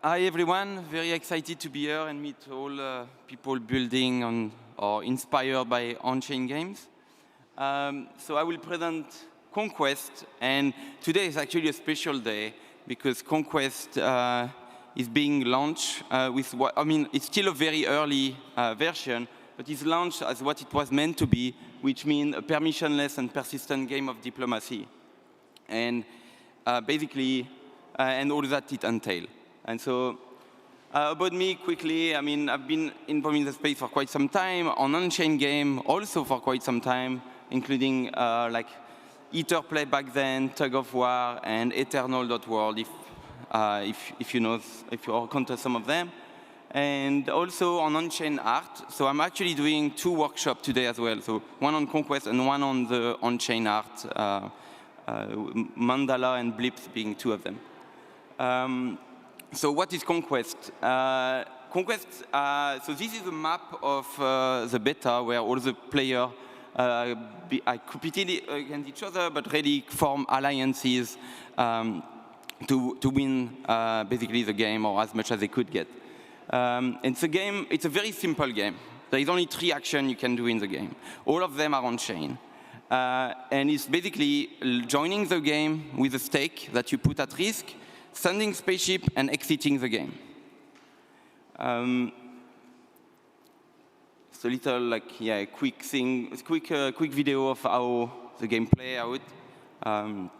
Hi everyone, very excited to be here and meet all people building on or inspired by on-chain games. So I will present Conquest, and today is actually a special day because Conquest is being launched with what, it's still a very early version, but it's launched as what it was meant to be, which means a permissionless and persistent game of diplomacy. And basically, and all that it entails. And so about me, quickly, I've been involved in the space for quite some time, on on-chain game also for quite some time, including like Ether Play back then, Tug of War, and Eternal.world, if you know, if you encounter some of them. And also on on-chain art. So I'm actually doing 2 workshops today as well. So one on Conquest and one on the on-chain art, Mandala and Blips being 2 of them. So what is Conquest? Conquest, so this is a map of the beta where all the players competed against each other, but really form alliances to win basically the game or as much as they could get. It's a game, it's a very simple game. There is only 3 actions you can do in the game. All of them are on-chain. And it's basically joining the game with a stake that you put at risk, sending spaceship, and exiting the game. It's a little like, yeah, quick thing, quick video of how the game play out. And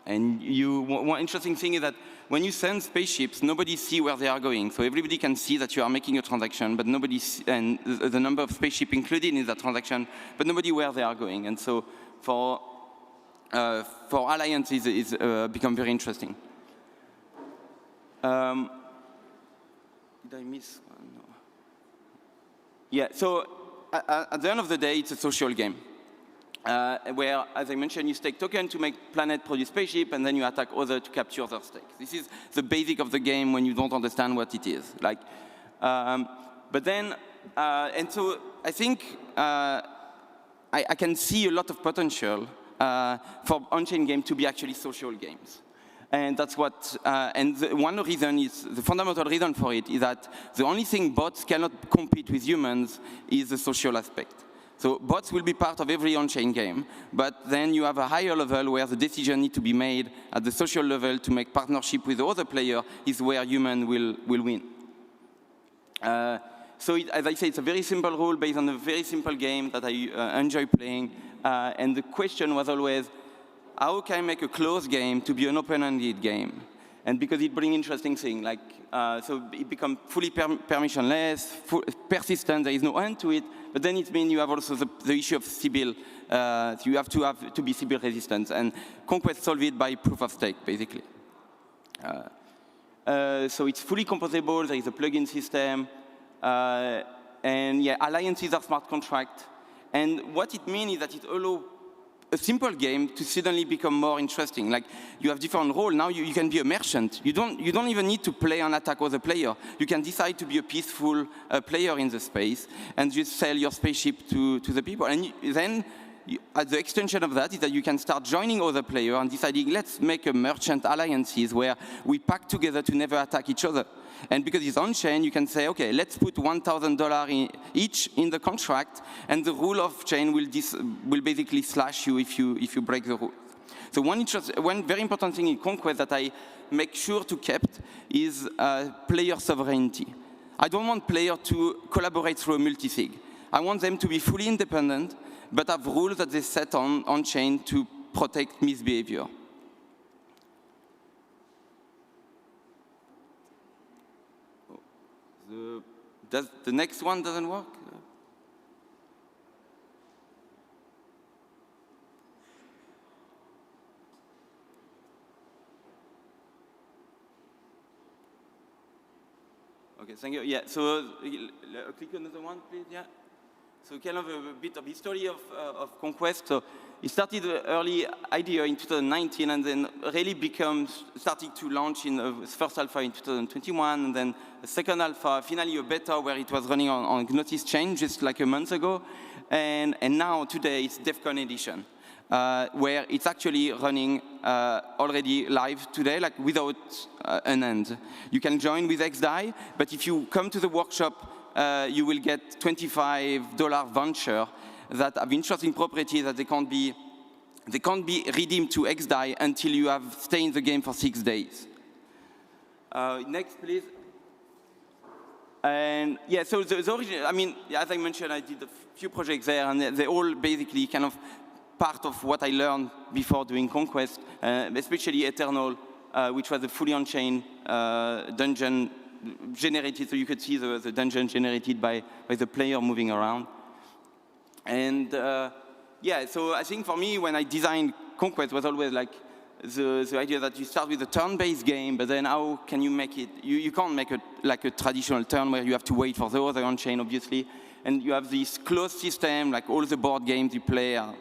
one interesting thing is that when you send spaceships, nobody sees where they are going. So everybody can see that you are making a transaction, but nobody, and the number of spaceships included in that transaction, but nobody where they are going. And so for alliances, it's become very interesting. Did I miss one? No. Yeah, so at the end of the day, it's a social game. Where, as I mentioned, you stake token to make planet produce spaceship, and then you attack others to capture their stake. This is the basic of the game when you don't understand what it is. Like, but then, and so I think I can see a lot of potential for on-chain games to be actually social games. And that's what, one reason is, the fundamental reason for it is that the only thing bots cannot compete with humans is the social aspect. So bots will be part of every on-chain game, but then you have a higher level where the decision needs to be made at the social level to make partnership with the other player is where human will win. So as I say, it's a very simple rule based on a very simple game that I enjoy playing. And the question was always, how can I make a closed game to be an open-ended game? And because it brings interesting things, like, so it becomes fully permissionless, persistent, there is no end to it, but then it means you have also the issue of Sybil. You have to be Sybil resistant, and Conquest solves it by proof of stake, basically. So it's fully composable, there is a plugin system, and yeah, alliances are smart contracts. And what it means is that it allows a simple game to suddenly become more interesting. Like, you have different roles. Now you can be a merchant. You don't even need to play and attack other player. You can decide to be a peaceful player in the space and just sell your spaceship to the people. And then, the extension of that is that you can start joining other players and deciding, let's make a merchant alliances where we pack together to never attack each other. And because it's on-chain, you can say, okay, let's put $1,000 each in the contract, and the rule of chain will basically slash you if you break the rule. So one very important thing in Conquest that I make sure to keep is player sovereignty. I don't want players to collaborate through a multi-sig. I want them to be fully independent, but have rules that they set on-chain to protect misbehavior. The next one doesn't work? Okay, thank you. Yeah, so click another one, please. Yeah. So kind of a bit of history of Conquest. So it started the early idea in 2019, and then really started to launch in the first alpha in 2021, and then a second alpha, finally a beta where it was running on Gnosis chain just like a month ago, and now today it's DEFCON edition. where it's actually running already live today, like without an end. You can join with XDAI, but if you come to the workshop, you will get $25 voucher that have interesting properties that they can't be redeemed to XDAI until you have stayed in the game for 6 days. Next, please. And yeah, so the origin, I mean, as I mentioned, I did a few projects there, and they're all basically kind of part of what I learned before doing Conquest, especially Eternal, which was a fully on-chain dungeon generated, so you could see the dungeon generated by the player moving around. And yeah, so I think for me, when I designed Conquest, was always like the idea that you start with a turn-based game, but then how can you make it? You can't make it like a traditional turn where you have to wait for the other on-chain, obviously. And you have this closed system, like all the board games you play are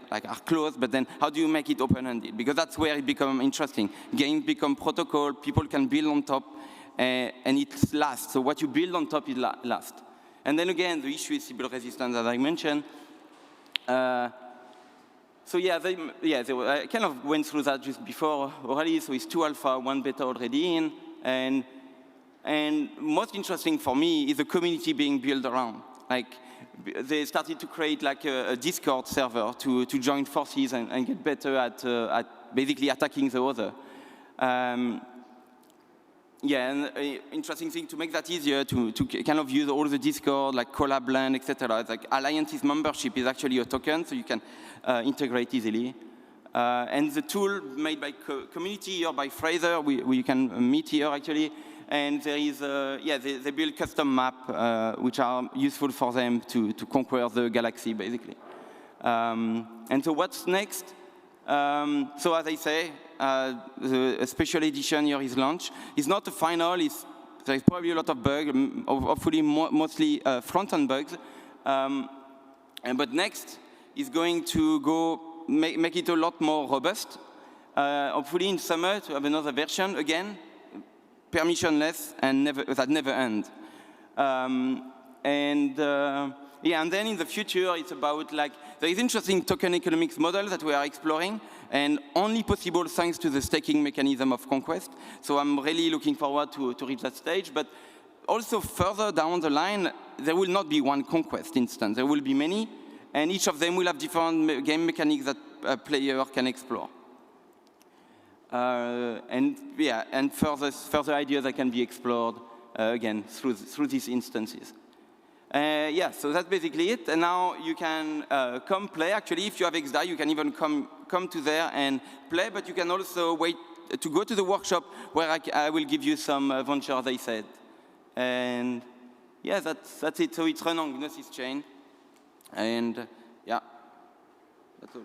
closed, but then how do you make it open-ended? Because that's where it becomes interesting. Games become protocol, people can build on top, and it lasts. So what you build on top, it lasts. And then again, the issue is Sybil resistance, as I mentioned. So yeah, I kind of went through that just before already. So it's 2 alpha, 1 beta already in. And most interesting for me is the community being built around. Like, they started to create like a Discord server to join forces and get better at basically attacking the other. Yeah, and interesting thing to make that easier to kind of use all the Discord, like collab land, etc. Like Alliance's membership is actually a token, so you can integrate easily. And the tool made by community here by Fraser, we can meet here actually. And there is, yeah, they build custom map, which are useful for them to conquer the galaxy, basically. And so what's next? So as I say, the special edition here is launched. It's not the final. There's probably a lot of bugs, hopefully mostly front-end bugs. But next is going to make it a lot more robust. Hopefully in summer to have another version again, permissionless and that never end. Yeah, and then in the future, it's about like, there is interesting token economics model that we are exploring, and only possible thanks to the staking mechanism of Conquest. So I'm really looking forward to reach that stage. But also further down the line, there will not be one Conquest instance. There will be many, and each of them will have different game mechanics that a player can explore. And yeah, and further ideas that can be explored again through these instances. Yeah, so that's basically it. And now you can come play. Actually, if you have XDAI, you can even come to there and play. But you can also wait to go to the workshop where I will give you some voucher, as I said. And yeah, that's it. So it's run on Gnosis chain. And yeah, that's all.